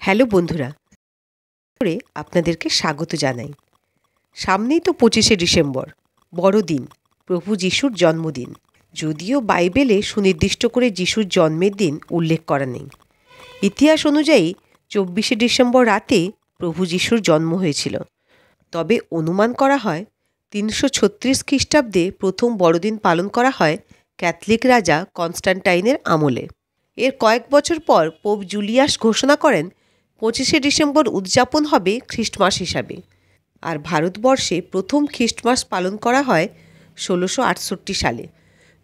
Hello বন্ধুরা, আপনাদেরকে স্বাগত জানাই। সামনেই তো 25শে ডিসেম্বর, বড়দিন, প্রভু যিশুর জন্মদিন। যদিও বাইবেলে সুনির্দিষ্ট করে যিশুর জন্মের দিন উল্লেখ করা নেই। ইতিহাস অনুযায়ী 24শে ডিসেম্বর রাতে প্রভু যিশুর জন্ম হয়েছিল। তবে অনুমান করা হয় 336 খ্রিস্টাব্দে প্রথম বড়দিন পালন করা হয় ক্যাথলিক রাজা কনস্ট্যান্টাইনের আমলে। এর কয়েক বছর পর পোপ জুলিয়াস ঘোষণা করেন 25শে ডিসেম্বর উদযাপন হবে খ্রিস্টমাস হিসাবে। আর ভারতবর্ষে প্রথম খ্রিস্টমাস পালন করা হয় 1668 সালে।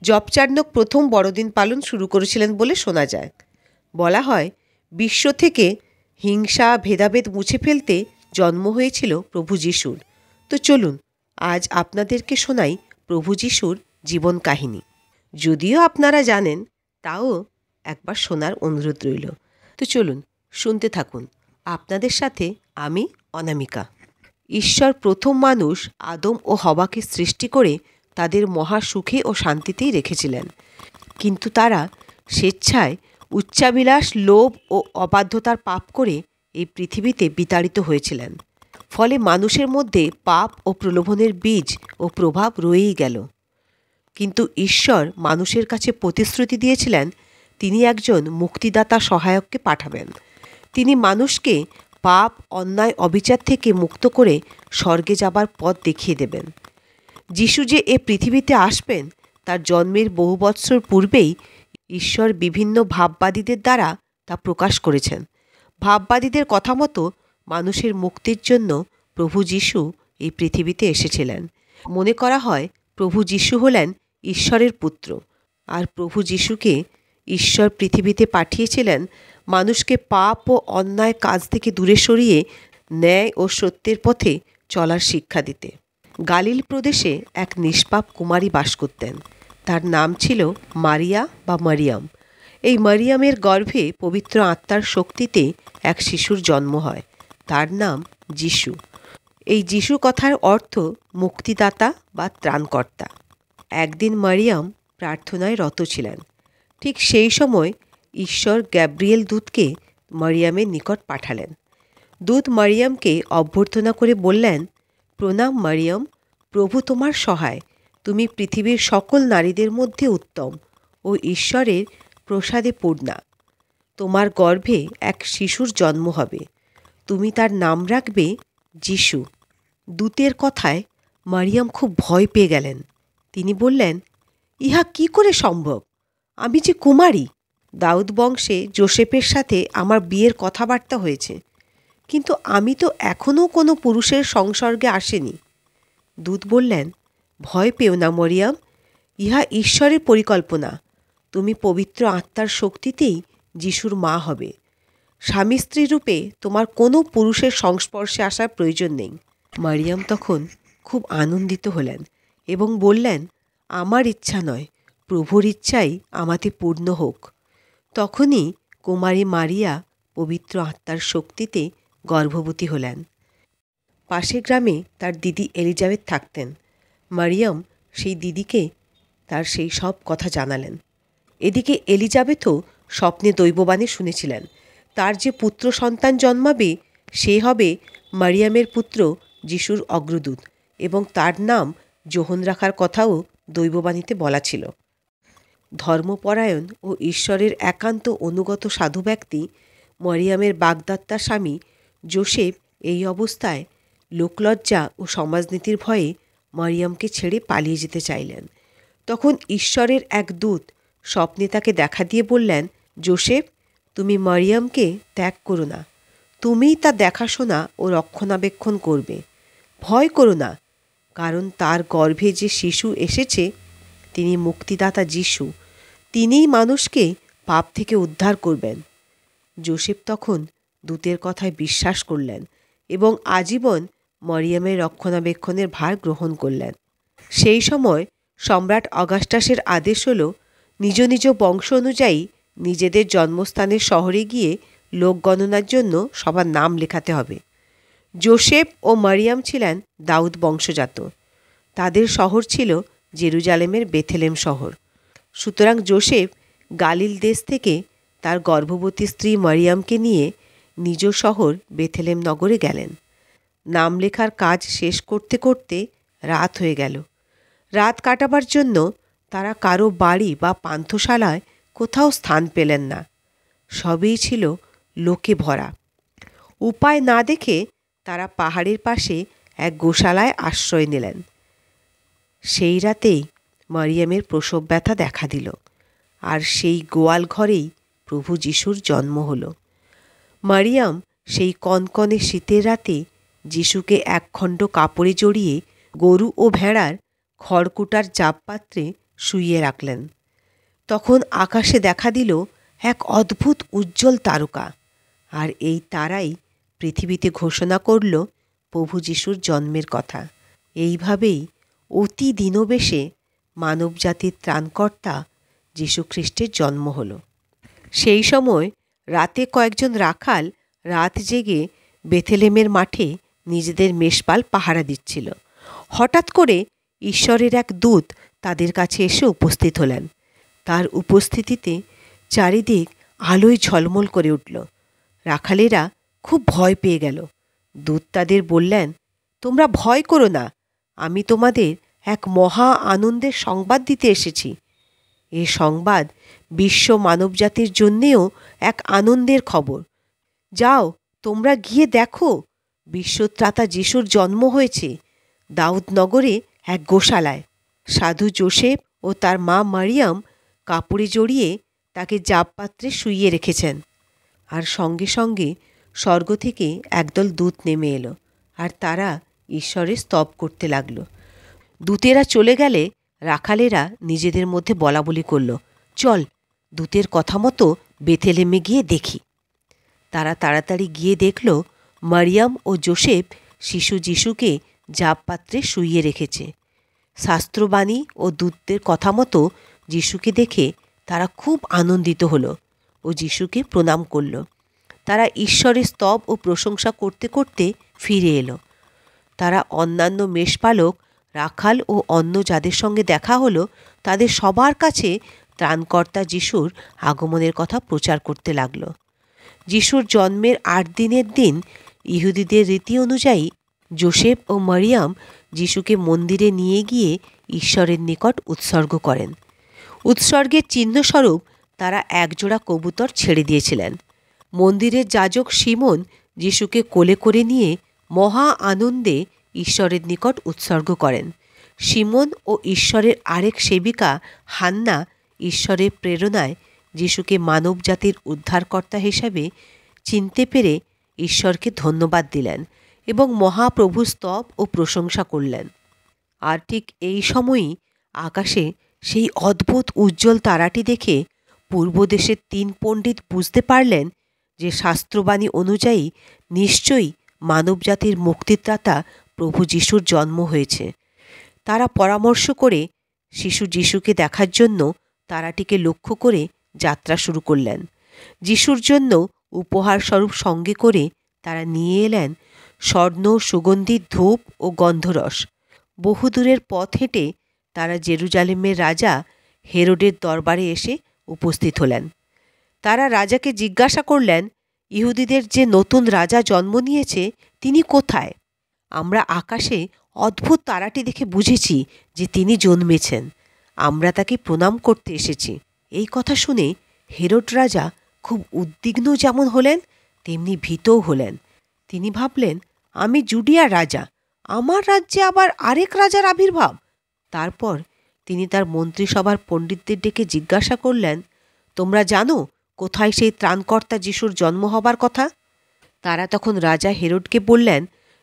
জবচার্নক প্রথম বড়দিন পালন শুরু করেছিলেন বলে শোনা যায়। বলা হয় বিশ্ব থেকে হিংসা ভেদাভেদ মুছে ফেলতে জন্ম হয়েছিল প্রভু যিশুর। তো চলুন আজ আপনাদেরকে শোনাই প্রভু যিশুর জীবন কাহিনী। যদিও আপনারা জানেন, তাও একবার শোনার অনুরোধ রইল। তো চলুন শুনতে থাকুন। আপনাদের সাথে আমি অনামিকা। ঈশ্বর প্রথম মানুষ আদম ও হওয়াকে সৃষ্টি করে তাদের মহা সুখে ও শান্তিতেই রেখেছিলেন। কিন্তু তারা স্বেচ্ছায় উচ্চাবিলাস, লোভ ও অবাধ্যতার পাপ করে এই পৃথিবীতে বিতাড়িত হয়েছিলেন। ফলে মানুষের মধ্যে পাপ ও প্রলোভনের বীজ ও প্রভাব রয়েই গেল। কিন্তু ঈশ্বর মানুষের কাছে প্রতিশ্রুতি দিয়েছিলেন তিনি একজন মুক্তিদাতা সহায়ককে পাঠাবেন। তিনি মানুষকে পাপ, অন্যায়, অবিচার থেকে মুক্ত করে স্বর্গে যাবার পথ দেখিয়ে দেবেন। যিশু যে এ পৃথিবীতে আসবেন তার জন্মের বহু বৎসর পূর্বেই ঈশ্বর বিভিন্ন ভাববাদীদের দ্বারা তা প্রকাশ করেছেন। ভাববাদীদের কথা মতো মানুষের মুক্তির জন্য প্রভু যিশু এই পৃথিবীতে এসেছিলেন। মনে করা হয় প্রভু যিশু হলেন ঈশ্বরের পুত্র, আর প্রভু যিশুকে ঈশ্বর পৃথিবীতে পাঠিয়েছিলেন মানুষকে পাপ ও অন্যায় কাজ থেকে দূরে সরিয়ে ন্যায় ও সত্যের পথে চলার শিক্ষা দিতে। গালিল প্রদেশে এক নিষ্পাপ কুমারী বাস করতেন। তার নাম ছিল মারিয়া বা মারিয়াম। এই মারিয়ামের গর্ভে পবিত্র আত্মার শক্তিতে এক শিশুর জন্ম হয়। তার নাম যিশু। এই যিশু কথার অর্থ মুক্তিদাতা বা ত্রাণকর্তা। একদিন মারিয়াম প্রার্থনায় রত ছিলেন। ঠিক সেই সময় ঈশ্বর গ্যাব্রিয়েল দূতকে মারিয়ামের নিকট পাঠালেন। দূত মারিয়ামকে অভ্যর্থনা করে বললেন, প্রণাম মারিয়াম, প্রভু তোমার সহায়। তুমি পৃথিবীর সকল নারীদের মধ্যে উত্তম ও ঈশ্বরের প্রসাদে পূর্ণা। তোমার গর্ভে এক শিশুর জন্ম হবে। তুমি তার নাম রাখবে যিশু। দূতের কথায় মারিয়াম খুব ভয় পেয়ে গেলেন। তিনি বললেন, ইহা কি করে সম্ভব? আমি যে কুমারী। দাউদ বংশে যোসেফের সাথে আমার বিয়ের কথাবার্তা হয়েছে, কিন্তু আমি তো এখনও কোনো পুরুষের সংসর্গে আসেনি। দূত বললেন, ভয় পেও না মরিয়াম, ইহা ঈশ্বরের পরিকল্পনা। তুমি পবিত্র আত্মার শক্তিতেই যিশুর মা হবে। স্বামী স্ত্রী রূপে তোমার কোনো পুরুষের সংস্পর্শে আসার প্রয়োজন নেই। মারিয়াম তখন খুব আনন্দিত হলেন এবং বললেন, আমার ইচ্ছা নয়, প্রভুর ইচ্ছাই আমাতে পূর্ণ হোক। তখনই কুমারী মারিয়া পবিত্র আত্মার শক্তিতে গর্ভবতী হলেন। পাশের গ্রামে তার দিদি এলিজাবেথ থাকতেন। মারিয়াম সেই দিদিকে তার সেই সব কথা জানালেন। এদিকে এলিজাবেথও স্বপ্নে দৈববাণী শুনেছিলেন তার যে পুত্র সন্তান জন্মাবে সে হবে মারিয়ামের পুত্র যিশুর অগ্রদূত, এবং তার নাম যোহন রাখার কথাও দৈববাণীতে বলা ছিল। ধর্মপরায়ণ ও ঈশ্বরের একান্ত অনুগত সাধু ব্যক্তি মরিয়ামের বাগদত্তা স্বামী যোসেফ এই অবস্থায় লোকলজ্জা ও সমাজনীতির ভয়ে মরিয়ামকে ছেড়ে পালিয়ে যেতে চাইলেন। তখন ঈশ্বরের এক দূত স্বপ্নে তাকে দেখা দিয়ে বললেন, যোসেফ, তুমি মরিয়ামকে ত্যাগ করো না। তুমিই তা দেখাশোনা ও রক্ষণাবেক্ষণ করবে। ভয় করো না, কারণ তার গর্ভে যে শিশু এসেছে তিনি মুক্তিদাতা যিশু। তিনিই মানুষকে পাপ থেকে উদ্ধার করবেন। যোসেফ তখন দূতের কথায় বিশ্বাস করলেন এবং আজীবন মরিয়ামের রক্ষণাবেক্ষণের ভার গ্রহণ করলেন। সেই সময় সম্রাট অগাস্টাসের আদেশ হল নিজ নিজ বংশ অনুযায়ী নিজেদের জন্মস্থানের শহরে গিয়ে লোক গণনার জন্য সবার নাম লেখাতে হবে। যোসেফ ও মারিয়াম ছিলেন দাউদ বংশজাত। তাদের শহর ছিল জেরুজালেমের বেথেলেম শহর। সুতরাং যোসেফ গালিল দেশ থেকে তার গর্ভবতী স্ত্রী মারিয়ামকে নিয়ে নিজ শহর বেথেলেম নগরে গেলেন। নাম লেখার কাজ শেষ করতে করতে রাত হয়ে গেল। রাত কাটাবার জন্য তারা কারো বাড়ি বা পান্থশালায় কোথাও স্থান পেলেন না। সবই ছিল লোকে ভরা। উপায় না দেখে তারা পাহাড়ের পাশে এক গোশালায় আশ্রয় নিলেন। সেই রাতেই মারিয়ামের প্রসব ব্যথা দেখা দিল, আর সেই গোয়াল ঘরেই প্রভু যিশুর জন্ম হলো। মারিয়াম সেই কনকনে শীতের রাতে যিশুকে একখণ্ড কাপড়ে জড়িয়ে গরু ও ভেড়ার খড়কুটার চাপপাত্রে শুইয়ে রাখলেন। তখন আকাশে দেখা দিল এক অদ্ভুত উজ্জ্বল তারকা, আর এই তারাই পৃথিবীতে ঘোষণা করল প্রভু যিশুর জন্মের কথা। এইভাবেই অতি দীনবেশে মানবজাতির ত্রাণকর্তা যীশুখ্রিস্টের জন্ম হল। সেই সময় রাতে কয়েকজন রাখাল রাত জেগে বেথেলেমের মাঠে নিজেদের মেষপাল পাহারা দিচ্ছিল। হঠাৎ করে ঈশ্বরের এক দূত তাদের কাছে এসে উপস্থিত হলেন। তার উপস্থিতিতে চারিদিক আলোয় ঝলমল করে উঠল। রাখালেরা খুব ভয় পেয়ে গেল। দূত তাদের বললেন, তোমরা ভয় করো না, আমি তোমাদের এক মহা আনন্দের সংবাদ দিতে এসেছি। এ সংবাদ বিশ্ব মানবজাতির জন্যেও এক আনন্দের খবর। যাও, তোমরা গিয়ে দেখো, বিশ্বত্রাতা যিশুর জন্ম হয়েছে দাউদনগরে এক গোশালায়। সাধু যোসেফ ও তার মা মারিয়াম কাপড়ে জড়িয়ে তাকে জাবপাত্রে শুইয়ে রেখেছেন। আর সঙ্গে সঙ্গে স্বর্গ থেকে একদল দূত নেমে এলো, আর তারা ঈশ্বরের স্তব করতে লাগল। দূতেরা চলে গেলে রাখালেরা নিজেদের মধ্যে বলাবলি করল, চল দূতের কথা মতো বেথেলেমে গিয়ে দেখি। তারা তাড়াতাড়ি গিয়ে দেখল মারিয়াম ও যোসেফ শিশু যিশুকে জাবপাত্রে শুইয়ে রেখেছে। শাস্ত্রবাণী ও দূতদের কথা মতো যিশুকে দেখে তারা খুব আনন্দিত হলো ও যিশুকে প্রণাম করল। তারা ঈশ্বরের স্তব ও প্রশংসা করতে করতে ফিরে এলো। তারা অন্যান্য মেষপালক, রাখাল ও অন্য যাদের সঙ্গে দেখা হলো তাদের সবার কাছে ত্রাণকর্তা যিশুর আগমনের কথা প্রচার করতে লাগল। যিশুর জন্মের 8 দিনের দিন ইহুদিদের রীতি অনুযায়ী যোসেফ ও মারিয়াম যিশুকে মন্দিরে নিয়ে গিয়ে ঈশ্বরের নিকট উৎসর্গ করেন। উৎসর্গের চিহ্নস্বরূপ তারা একজোড়া কবুতর ছেড়ে দিয়েছিলেন। মন্দিরের যাজক সিমোন যিশুকে কোলে করে নিয়ে মহা আনন্দে ঈশ্বরের নিকট উৎসর্গ করেন। সিমোন ও ঈশ্বরের আরেক সেবিকা হান্না ঈশ্বরের প্রেরণায় যিশুকে মানবজাতির উদ্ধারকর্তা হিসাবে চিনতে পেরে ঈশ্বরকে ধন্যবাদ দিলেন এবং মহাপ্রভু স্তব ও প্রশংসা করলেন। আর ঠিক এই সময়ই আকাশে সেই অদ্ভুত উজ্জ্বল তারাটি দেখে পূর্ব দেশের 3 পণ্ডিত বুঝতে পারলেন যে শাস্ত্রবাণী অনুযায়ী নিশ্চয়ই মানবজাতির মুক্তিদাতা প্রভু যিশুর জন্ম হয়েছে। তারা পরামর্শ করে শিশু যিশুকে দেখার জন্য তারাটিকে লক্ষ্য করে যাত্রা শুরু করলেন। যিশুর জন্য উপহারস্বরূপ সঙ্গে করে তারা নিয়ে এলেন স্বর্ণ, সুগন্ধিত ধূপ ও গন্ধরস। বহুদূরের পথ হেঁটে তারা জেরুজালেমের রাজা হেরোডের দরবারে এসে উপস্থিত হলেন। তারা রাজাকে জিজ্ঞাসা করলেন, ইহুদিদের যে নতুন রাজা জন্ম নিয়েছে তিনি কোথায়? আমরা আকাশে অদ্ভুত তারাটি দেখে বুঝেছি যে তিনি জন্মেছেন। আমরা তাকে প্রণাম করতে এসেছি। এই কথা শুনে হেরোড রাজা খুব উদ্বিগ্ন যেমন হলেন তেমনি ভীতও হলেন। তিনি ভাবলেন, আমি জুডিয়ার রাজা, আমার রাজ্যে আবার আরেক রাজার আবির্ভাব। তারপর তিনি তার মন্ত্রিসভার পণ্ডিতদের ডেকে জিজ্ঞাসা করলেন, তোমরা জানো কোথায় সেই ত্রাণকর্তা যিশুর জন্ম হবার কথা? তারা তখন রাজা হেরোডকে বললেন,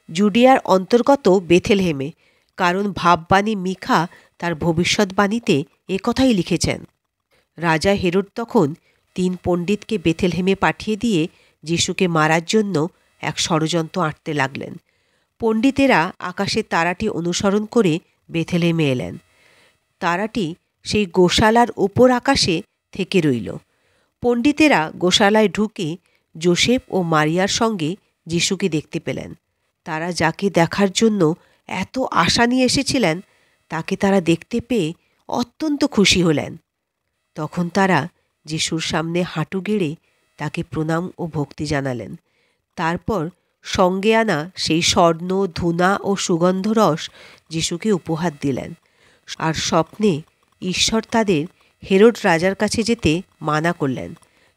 জুডিয়ার অন্তর্গত বেথেলহেমে, কারণ ভাববাণী মিখা তার ভবিষ্যৎবাণীতে একথাই লিখেছেন। রাজা হেরোড তখন 3 পণ্ডিতকে বেথেলহেমে পাঠিয়ে দিয়ে যিশুকে মারার জন্য এক ষড়যন্ত্র আঁটতে লাগলেন। পণ্ডিতেরা আকাশে তারাটি অনুসরণ করে বেথেলহেমে এলেন। তারাটি সেই গোশালার ওপর আকাশে থেকে রইল। পণ্ডিতেরা গোশালায় ঢুকে যোসেফ ও মারিয়ার সঙ্গে যিশুকে দেখতে পেলেন। তারা যাকে দেখার জন্য এত আশা নিয়ে এসেছিলেন তাকে তারা দেখতে পেয়ে অত্যন্ত খুশি হলেন। তখন তারা যিশুর সামনে হাঁটু গেড়ে তাকে প্রণাম ও ভক্তি জানালেন। তারপর সঙ্গে আনা সেই স্বর্ণ, ধূনা ও সুগন্ধরস যিশুকে উপহার দিলেন। আর স্বপ্নে ঈশ্বর তাদের হেরোদ রাজার কাছে যেতে মানা করলেন।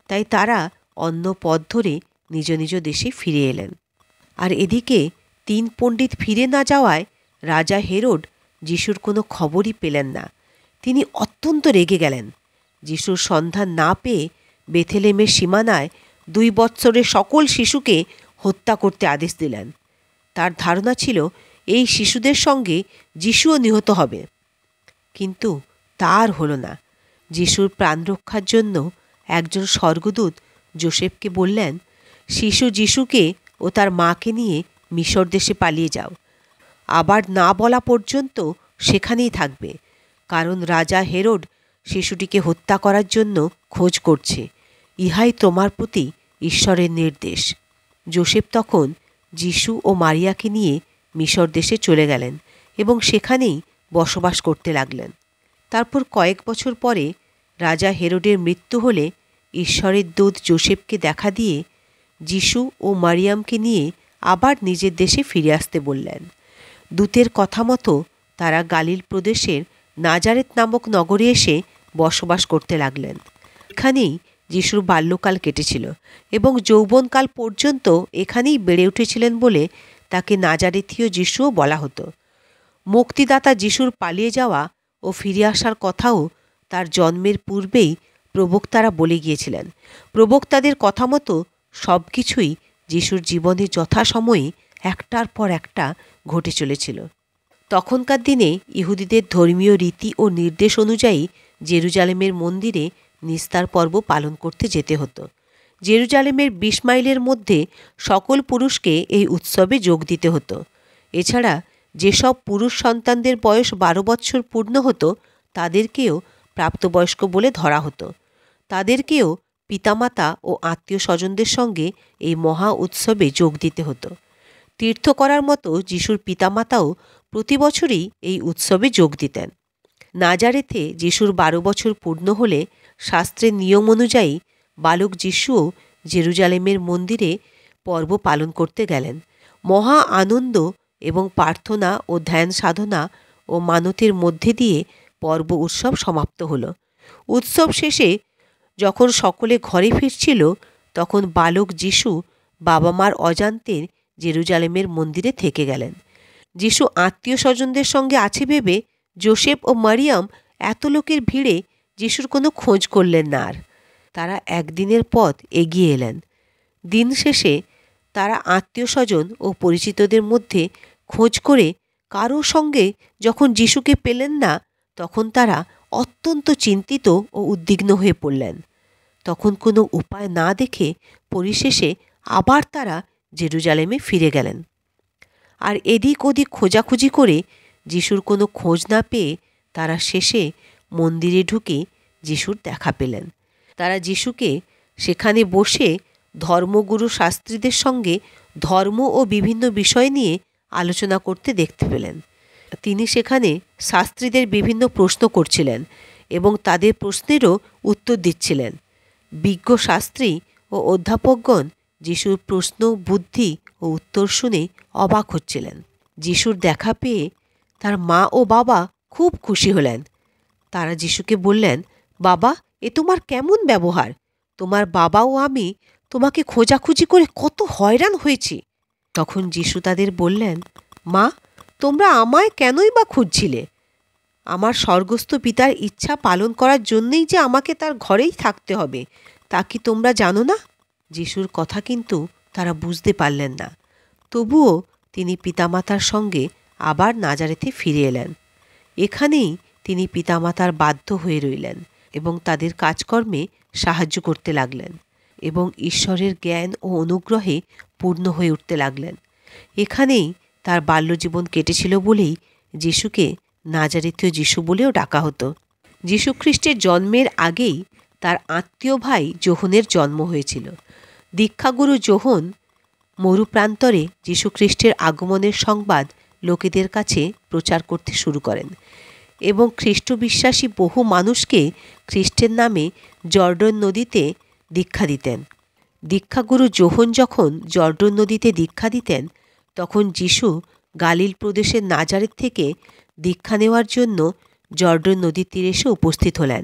তাই তারা অন্য পথ ধরে নিজ নিজ দেশে ফিরে এলেন। আর এদিকে 3 পণ্ডিত ফিরে না যাওয়ায় রাজা হেরোদ যিশুর কোনো খবরই পেলেন না। তিনি অত্যন্ত রেগে গেলেন। যিশুর সন্ধান না পেয়ে বেথলেমের সীমানায় 2 বৎসরের সকল শিশুকে হত্যা করতে আদেশ দিলেন। তার ধারণা ছিল এই শিশুদের সঙ্গে যিশুও নিহত হবে। কিন্তু তার হলো না। যিশুর প্রাণ রক্ষার জন্য একজন স্বর্গদূত যোসেফকে বললেন, শিশু যিশুকে ও তার মাকে নিয়ে মিশর দেশে পালিয়ে যাও। আবার না বলা পর্যন্ত সেখানেই থাকবে, কারণ রাজা হেরোদ শিশুটিকে হত্যা করার জন্য খোঁজ করছে। ইহাই তোমার প্রতি ঈশ্বরের নির্দেশ। যোসেফ তখন যিশু ও মারিয়াকে নিয়ে মিশর দেশে চলে গেলেন এবং সেখানেই বসবাস করতে লাগলেন। তারপর কয়েক বছর পরে রাজা হেরোদের মৃত্যু হলে ঈশ্বরের দূত যোসেফকে দেখা দিয়ে যিশু ও মারিয়ামকে নিয়ে আবার নিজের দেশে ফিরে আসতে বললেন। দূতের কথা মতো তারা গালিল প্রদেশের নাজারেত নামক নগরে এসে বসবাস করতে লাগলেন। এখানেই যিশুর বাল্যকাল কেটেছিল এবং যৌবনকাল পর্যন্ত এখানেই বেড়ে উঠেছিলেন বলে তাকে নাজারেথীয় যিশুও বলা হতো। মুক্তিদাতা যিশুর পালিয়ে যাওয়া ও ফিরে আসার কথাও তার জন্মের পূর্বেই প্রবক্তারা বলে গিয়েছিলেন। প্রবক্তাদের কথা মতো সব কিছুই যিশুর জীবনে যথাসময়ে একটার পর একটা ঘটে চলেছিল। তখনকার দিনে ইহুদিদের ধর্মীয় রীতি ও নির্দেশ অনুযায়ী জেরুজালেমের মন্দিরে নিস্তার পর্ব পালন করতে যেতে হতো। জেরুজালেমের 20 মাইলের মধ্যে সকল পুরুষকে এই উৎসবে যোগ দিতে হতো। এছাড়া যেসব পুরুষ সন্তানদের বয়স 12 বৎসর পূর্ণ হতো তাদেরকেও প্রাপ্তবয়স্ক বলে ধরা হতো। তাদেরকেও পিতামাতা ও আত্মীয় স্বজনদের সঙ্গে এই মহা উৎসবে যোগ দিতে হতো। তীর্থ করার মতো যিশুর পিতামাতাও প্রতি বছরই এই উৎসবে যোগ দিতেন। নাজারেথে যিশুর 12 বছর পূর্ণ হলে শাস্ত্রের নিয়ম অনুযায়ী বালক যিশুও জেরুজালেমের মন্দিরে পর্ব পালন করতে গেলেন। মহা আনন্দ এবং প্রার্থনা ও ধ্যান সাধনা ও মানতের মধ্যে দিয়ে পর্ব উৎসব সমাপ্ত হল। উৎসব শেষে যখন সকলে ঘরে ফিরছিল তখন বালক যিশু বাবা মার অজান্তে জেরুজালেমের মন্দিরে থেকে গেলেন। যিশু আত্মীয় স্বজনদের সঙ্গে আছে ভেবে যোসেফ ও মারিয়াম এত লোকের ভিড়ে যিশুর কোনো খোঁজ করলেন না। আর তারা একদিনের পথ এগিয়ে এলেন। দিন শেষে তারা আত্মীয় স্বজন ও পরিচিতদের মধ্যে খোঁজ করে কারো সঙ্গে যখন যিশুকে পেলেন না তখন তারা অত্যন্ত চিন্তিত ও উদ্বিগ্ন হয়ে পড়লেন। তখন কোনো উপায় না দেখে পরিশেষে আবার তারা জেরুজালেমে ফিরে গেলেন। আর এদিক ওদিক খোঁজাখুঁজি করে যিশুর কোনো খোঁজ না পেয়ে তারা শেষে মন্দিরে ঢুকে যিশুর দেখা পেলেন। তারা যিশুকে সেখানে বসে ধর্মগুরু শাস্ত্রীদের সঙ্গে ধর্ম ও বিভিন্ন বিষয় নিয়ে আলোচনা করতে দেখতে পেলেন। তিনি সেখানে শাস্ত্রীদের বিভিন্ন প্রশ্ন করছিলেন এবং তাদের প্রশ্নেরও উত্তর দিচ্ছিলেন। বিজ্ঞ শাস্ত্রী ও অধ্যাপকগণ যিশুর প্রশ্ন, বুদ্ধি ও উত্তর শুনে অবাক হচ্ছিলেন। যিশুর দেখা পেয়ে তার মা ও বাবা খুব খুশি হলেন। তারা যিশুকে বললেন, বাবা, এ তোমার কেমন ব্যবহার? তোমার বাবা ও আমি তোমাকে খোঁজাখুঁজি করে কত হয়রান হয়েছি। তখন যিশু তাদের বললেন, মা, তোমরা আমায় কেনই বা খুঁজছিলে? আমার স্বর্গস্থ পিতার ইচ্ছা পালন করার জন্যই যে আমাকে তার ঘরেই থাকতে হবে, তা কি তোমরা জানো না? যিশুর কথা কিন্তু তারা বুঝতে পারলেন না। তবুও তিনি পিতামাতার সঙ্গে আবার নাজারেথে ফিরে এলেন। এখানেই তিনি পিতামাতার বাধ্য হয়ে রইলেন এবং তাদের কাজকর্মে সাহায্য করতে লাগলেন এবং ঈশ্বরের জ্ঞান ও অনুগ্রহে পূর্ণ হয়ে উঠতে লাগলেন। এখানেই তার বাল্যজীবন কেটেছিল বলেই যিশুকে নাজারেথীয় যিশু বলেও ডাকা হতো। যীশুখ্রিস্টের জন্মের আগেই তার আত্মীয় ভাই যোহনের জন্ম হয়েছিল। দীক্ষাগুরু যোহন মরুপ্রান্তরে যীশুখ্রিস্টের আগমনের সংবাদ লোকেদের কাছে প্রচার করতে শুরু করেন এবং খ্রিস্ট বিশ্বাসী বহু মানুষকে খ্রিস্টের নামে জর্ডন নদীতে দীক্ষা দিতেন। দীক্ষাগুরু যোহন যখন জর্ডন নদীতে দীক্ষা দিতেন, তখন যিশু গালিল প্রদেশের নাজারেত থেকে দীক্ষা নেওয়ার জন্য জর্ডন নদীর তীরে এসে উপস্থিত হলেন।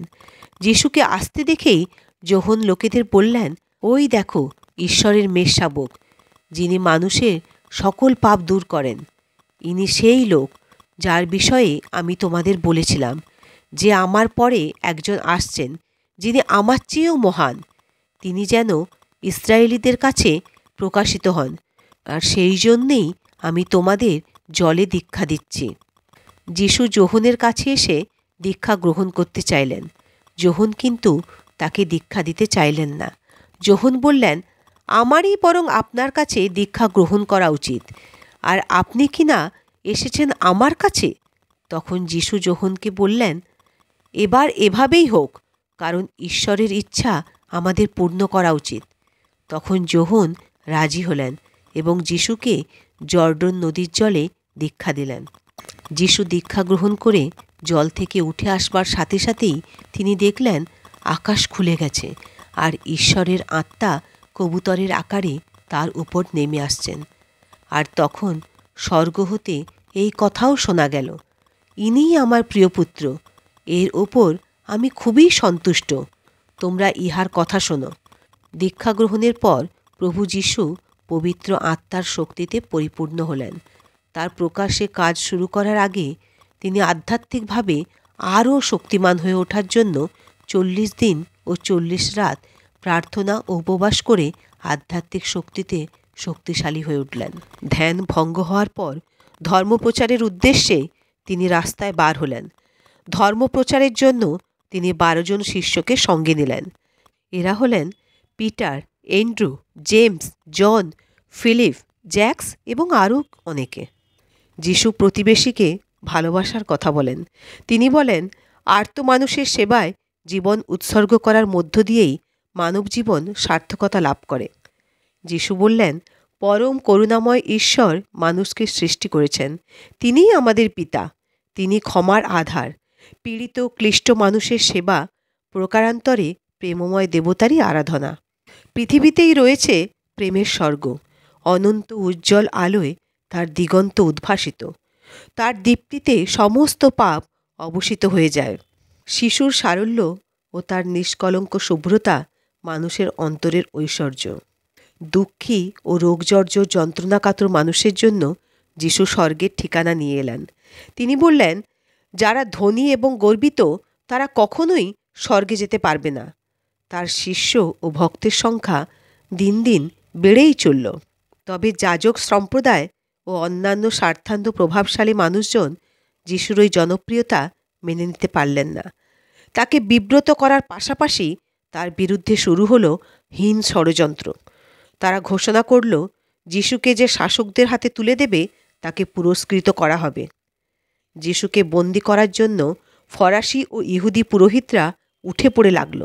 যিশুকে আসতে দেখেই যোহন লোকেদের বললেন, ওই দেখো ঈশ্বরের মেষশাবক, যিনি মানুষের সকল পাপ দূর করেন। ইনি সেই লোক যার বিষয়ে আমি তোমাদের বলেছিলাম যে আমার পরে একজন আসছেন, যিনি আমার চেয়েও মহান। তিনি যেন ইসরায়েলিদের কাছে প্রকাশিত হন, আর সেই জন্যেই আমি তোমাদের জলে দীক্ষা দিচ্ছি। যিশু যোহনের কাছে এসে দীক্ষা গ্রহণ করতে চাইলেন। যোহন কিন্তু তাকে দীক্ষা দিতে চাইলেন না। যোহন বললেন, আমারই বরং আপনার কাছে দীক্ষা গ্রহণ করা উচিত, আর আপনি কি না এসেছেন আমার কাছে? তখন যিশু যোহনকে বললেন, এবার এভাবেই হোক, কারণ ঈশ্বরের ইচ্ছা আমাদের পূর্ণ করা উচিত। তখন যোহন রাজি হলেন এবং যিশুকে জর্ডন নদীর জলে দীক্ষা দিলেন। যিশু দীক্ষা গ্রহণ করে জল থেকে উঠে আসবার সাথে সাথেই তিনি দেখলেন আকাশ খুলে গেছে, আর ঈশ্বরের আত্মা কবুতরের আকারে তার উপর নেমে আসছেন। আর তখন স্বর্গ হতে এই কথাও শোনা গেল, ইনিই আমার প্রিয় পুত্র, এর ওপর আমি খুবই সন্তুষ্ট, তোমরা ইহার কথা শোনো। দীক্ষা গ্রহণের পর প্রভু যিশু পবিত্র আত্মার শক্তিতে পরিপূর্ণ হলেন। তার প্রকাশে কাজ শুরু করার আগে তিনি আধ্যাত্মিকভাবে আরও শক্তিমান হয়ে ওঠার জন্য 40 দিন ও 40 রাত প্রার্থনা ও উপবাস করে আধ্যাত্মিক শক্তিতে শক্তিশালী হয়ে উঠলেন। ধ্যান ভঙ্গ হওয়ার পর ধর্মপ্রচারের উদ্দেশ্যে তিনি রাস্তায় বার হলেন। ধর্মপ্রচারের জন্য তিনি 12 জন শিষ্যকে সঙ্গে নিলেন। এরা হলেন পিটার, অ্যান্ড্রু, জেমস, জন, ফিলিপ, জ্যাক্স এবং আরও অনেকে। যিশু প্রতিবেশীকে ভালোবাসার কথা বলেন। তিনি বলেন, আর্ত মানুষের সেবায় জীবন উৎসর্গ করার মধ্য দিয়েই মানব জীবন সার্থকতা লাভ করে। যিশু বললেন, পরম করুণাময় ঈশ্বর মানুষকে সৃষ্টি করেছেন। তিনিই আমাদের পিতা, তিনি ক্ষমার আধার। পীড়িত ক্লিষ্ট মানুষের সেবা প্রকারান্তরে প্রেমময় দেবতারই আরাধনা। পৃথিবীতেই রয়েছে প্রেমের স্বর্গ। অনন্ত উজ্জ্বল আলোয় তার দিগন্ত উদ্ভাসিত। তার দীপ্তিতে সমস্ত পাপ অবসিত হয়ে যায়। শিশুর সারল্য ও তার নিষ্কলঙ্ক শুভ্রতা মানুষের অন্তরের ঐশ্বর্য। দুঃখী ও রোগজর্জর যন্ত্রণাকাতর মানুষের জন্য যিশু স্বর্গের ঠিকানা নিয়ে এলেন। তিনি বললেন, যারা ধনী এবং গর্বিত তারা কখনোই স্বর্গে যেতে পারবে না। তার শিষ্য ও ভক্তের সংখ্যা দিন দিন বেড়েই চলল। তবে যাজক সম্প্রদায় ও অন্যান্য স্বার্থান্ধ প্রভাবশালী মানুষজন যিশুর ওই জনপ্রিয়তা মেনে নিতে পারলেন না। তাকে বিব্রত করার পাশাপাশি তার বিরুদ্ধে শুরু হলো হীন ষড়যন্ত্র। তারা ঘোষণা করল, যিশুকে যে শাসকদের হাতে তুলে দেবে তাকে পুরস্কৃত করা হবে। যিশুকে বন্দি করার জন্য ফরাসি ও ইহুদি পুরোহিতরা উঠে পড়ে লাগল।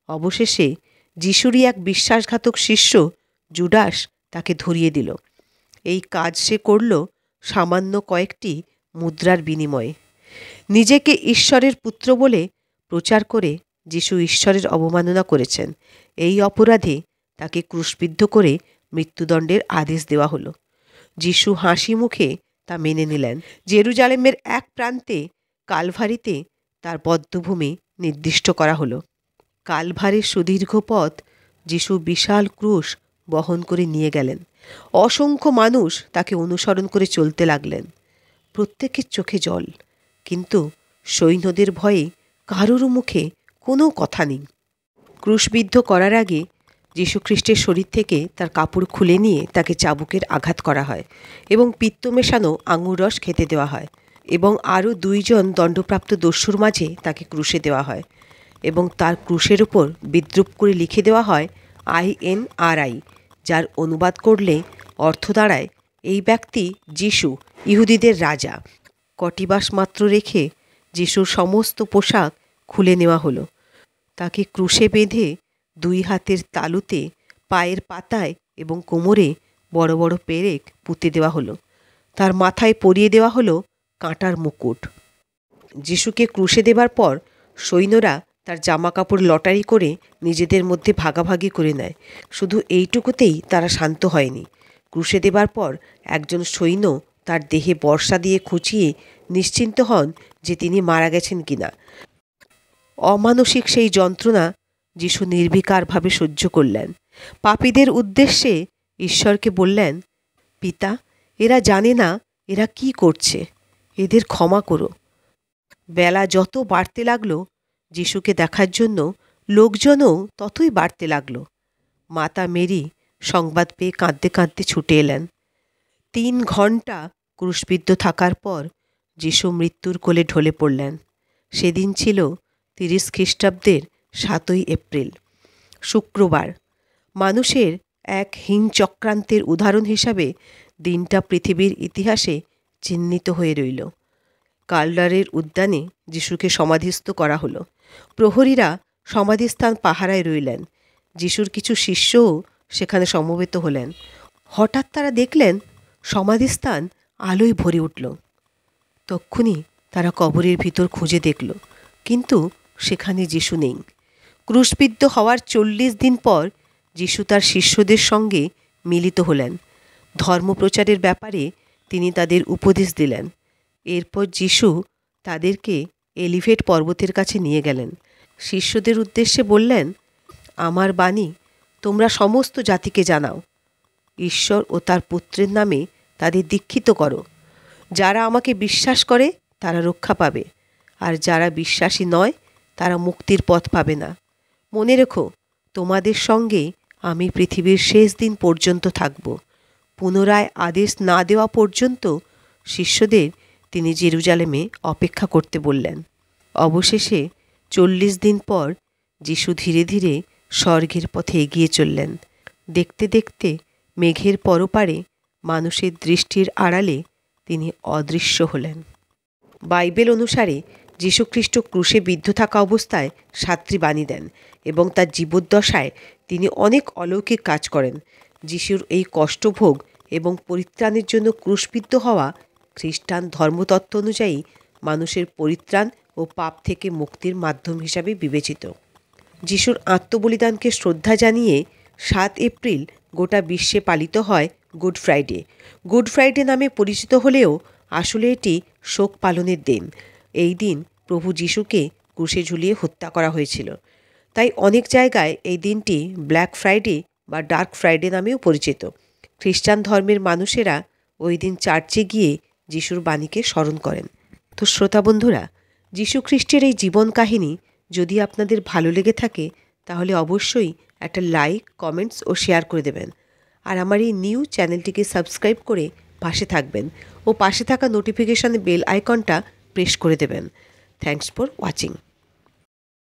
অবশেষে যিশুরই এক বিশ্বাসঘাতক শিষ্য জুডাস তাকে ধরিয়ে দিল। এই কাজ সে করল সামান্য কয়েকটি মুদ্রার বিনিময়ে। নিজেকে ঈশ্বরের পুত্র বলে প্রচার করে যিশু ঈশ্বরের অবমাননা করেছেন। এই অপরাধে তাকে ক্রুশবিদ্ধ করে মৃত্যুদণ্ডের আদেশ দেওয়া হলো। যিশু হাসি মুখে তা মেনে নিলেন। জেরুজালেমের এক প্রান্তে কালভারিতে তার বদ্ধভূমি নির্দিষ্ট করা হলো। কালভারির সুদীর্ঘ পথ যিশু বিশাল ক্রুশ বহন করে নিয়ে গেলেন। অসংখ্য মানুষ তাকে অনুসরণ করে চলতে লাগলেন। প্রত্যেকের চোখে জল, কিন্তু সৈন্যদের ভয়ে কারোর মুখে কোনো কথা নেই। ক্রুশবিদ্ধ করার আগে যীশুখ্রিস্টের শরীর থেকে তার কাপড় খুলে নিয়ে তাকে চাবুকের আঘাত করা হয় এবং পিত্ত মেশানো আঙুর রস খেতে দেওয়া হয়, এবং আরও 2 জন দণ্ডপ্রাপ্ত দস্যুর মাঝে তাকে ক্রুশে দেওয়া হয় এবং তার ক্রুশের ওপর বিদ্রূপ করে লিখে দেওয়া হয় INRI, যার অনুবাদ করলে অর্থ দাঁড়ায়, এই ব্যক্তি যিশু, ইহুদিদের রাজা। কটিবাস মাত্র রেখে যিশুর সমস্ত পোশাক খুলে নেওয়া হলো। তাকে ক্রুশে বেঁধে 2 হাতের তালুতে, পায়ের পাতায় এবং কোমরে বড় বড় পেরেক পুঁতে দেওয়া হলো। তার মাথায় পরিয়ে দেওয়া হলো কাঁটার মুকুট। যিশুকে ক্রুশে দেবার পর সৈন্যরা তার জামা কাপড় লটারি করে নিজেদের মধ্যে ভাগাভাগি করে নেয়। শুধু এইটুকুতেই তারা শান্ত হয়নি। ক্রুশে দেবার পর একজন সৈন্য তার দেহে বর্ষা দিয়ে খুঁচিয়ে নিশ্চিন্ত হন যে তিনি মারা গেছেন কিনা। অমানসিক সেই যন্ত্রণা যিশু নির্বিকারভাবে সহ্য করলেন। পাপীদের উদ্দেশ্যে ঈশ্বরকে বললেন, পিতা, এরা জানে না এরা কি করছে, এদের ক্ষমা করো। বেলা যত বাড়তে লাগলো, যিশুকে দেখার জন্য লোকজনও ততই বাড়তে লাগলো। মাতা মেরি সংবাদ পেয়ে কাঁদতে কাঁদতে ছুটে এলেন। 3 ঘণ্টা ক্রুশবিদ্ধ থাকার পর যিশু মৃত্যুর কোলে ঢলে পড়লেন। সেদিন ছিল 30 খ্রিস্টাব্দের 7 এপ্রিল, শুক্রবার। মানুষের এক হীন চক্রান্তের উদাহরণ হিসাবে দিনটা পৃথিবীর ইতিহাসে চিহ্নিত হয়ে রইল। কালডারের উদ্যানে যিশুকে সমাধিস্থ করা হলো। প্রহরীরা সমাধিস্থান পাহারায় রইলেন। যিশুর কিছু শিষ্যও সেখানে সমবেত হলেন। হঠাৎ তারা দেখলেন সমাধিস্থান আলোয় ভরে উঠল। তক্ষুনি তারা কবরের ভিতর খুঁজে দেখল, কিন্তু সেখানে যিশু নেই। ক্রুশবিদ্ধ হওয়ার 40 দিন পর যিশু তার শিষ্যদের সঙ্গে মিলিত হলেন। ধর্মপ্রচারের ব্যাপারে তিনি তাদের উপদেশ দিলেন। এরপর যিশু তাদেরকে এলিভেট পর্বতের কাছে নিয়ে গেলেন। শিষ্যদের উদ্দেশ্যে বললেন, আমার বাণী তোমরা সমস্ত জাতিকে জানাও। ঈশ্বর ও তার পুত্রের নামে তাদের দীক্ষিত করো। যারা আমাকে বিশ্বাস করে তারা রক্ষা পাবে, আর যারা বিশ্বাসী নয় তারা মুক্তির পথ পাবে না। মনে রেখো, তোমাদের সঙ্গে আমি পৃথিবীর শেষ দিন পর্যন্ত থাকব। পুনরায় আদেশ না দেওয়া পর্যন্ত শিষ্যদের তিনি জেরুজালেমে অপেক্ষা করতে বললেন। অবশেষে 40 দিন পর যিশু ধীরে ধীরে স্বর্গের পথে এগিয়ে চললেন। দেখতে দেখতে মেঘের পরপারে মানুষের দৃষ্টির আড়ালে তিনি অদৃশ্য হলেন। বাইবেল অনুসারে যীশুখ্রিস্ট ক্রুশে বিদ্ধ থাকা অবস্থায় 7টি বাণী দেন এবং তার জীবদ্দশায় তিনি অনেক অলৌকিক কাজ করেন। যিশুর এই কষ্টভোগ এবং পরিত্রাণের জন্য ক্রুশবিদ্ধ হওয়া খ্রিস্টান ধর্মতত্ত্ব অনুযায়ী মানুষের পরিত্রাণ ও পাপ থেকে মুক্তির মাধ্যম হিসাবে বিবেচিত। যিশুর আত্মবলিদানকে শ্রদ্ধা জানিয়ে 7 এপ্রিল গোটা বিশ্বে পালিত হয় গুড ফ্রাইডে। গুড ফ্রাইডে নামে পরিচিত হলেও আসলে এটি শোক পালনের দিন। এই দিন প্রভু যিশুকে ক্রুশে ঝুলিয়ে হত্যা করা হয়েছিল। তাই অনেক জায়গায় এই দিনটি ব্ল্যাক ফ্রাইডে বা ডার্ক ফ্রাইডে নামেও পরিচিত। খ্রিস্টান ধর্মের মানুষেরা ওই দিন চার্চে গিয়ে যিশুর বাণীকে স্মরণ করেন। তো শ্রোতা বন্ধুরা, যীশু খ্রিস্টের এই জীবন কাহিনী যদি আপনাদের ভালো লেগে থাকে তাহলে অবশ্যই একটা লাইক, কমেন্টস ও শেয়ার করে দেবেন। আর আমার এই নিউ চ্যানেলটিকে সাবস্ক্রাইব করে পাশে থাকবেন ও পাশে থাকা নোটিফিকেশন বেল আইকনটা প্রেস করে দেবেন। Thanks for watching.